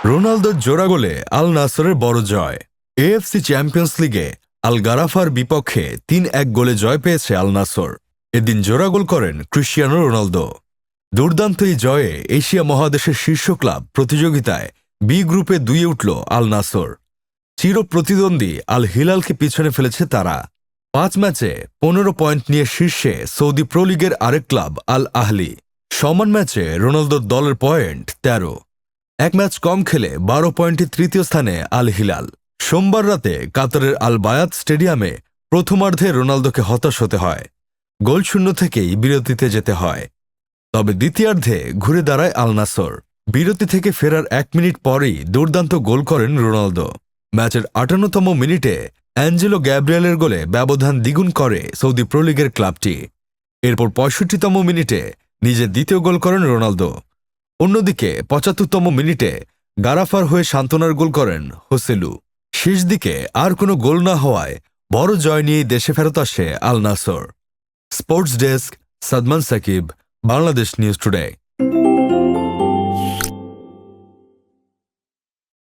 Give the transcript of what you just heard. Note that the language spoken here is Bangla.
রোনালদোর জোড়া গোলে আল নাসরের বড় জয়। এএফসি চ্যাম্পিয়ন্স লিগে আল গারাফার বিপক্ষে ৩-১ গোলে জয় পেয়েছে আল নাসর। এদিন জোড়া গোল করেন ক্রিশ্চিয়ানো রোনালদো। দুর্দান্ত এই জয়ে এশিয়া মহাদেশের শীর্ষ ক্লাব প্রতিযোগিতায় বি গ্রুপে ২ উঠল আল নাসর। চির প্রতিদ্বন্দ্বী আল হিলালকে পিছনে ফেলেছে তারা। ৫ ম্যাচে ১৫ পয়েন্ট নিয়ে শীর্ষে সৌদি প্রো লিগের আরেক ক্লাব আল আহলি। সমান ম্যাচে রোনালদোর দলের পয়েন্ট ১৩। এক ম্যাচ কম খেলে ১২ পয়েন্টে তৃতীয় স্থানে আল হিলাল। সোমবার রাতে কাতারের আল বায়াত স্টেডিয়ামে প্রথমার্ধে রোনালদোকে হতাশ হতে হয়। গোলশূন্য থেকেই বিরতিতে যেতে হয়। তবে দ্বিতীয়ার্ধে ঘুরে দাঁড়ায় আল নাসর। বিরতি থেকে ফেরার ১ মিনিট পরেই দুর্দান্ত গোল করেন রোনালদো। ম্যাচের ৫৮তম মিনিটে অ্যাঞ্জেলো গ্যাব্রিয়েলের গোলে ব্যবধান দ্বিগুণ করে সৌদি প্রো লিগের ক্লাবটি। এরপর ৬৫তম মিনিটে নিজের দ্বিতীয় গোল করেন রোনালদো। অন্যদিকে ৭৫তম মিনিটে গারাফার হয়ে সান্ত্বনার গোল করেন হোসেলু। শেষ দিকে আর কোনো গোল না হওয়ায় বড় জয় নিয়েই দেশে ফেরত আসে Al Nassr. Sports desk, Sadman Sakib, Bangladesh news today.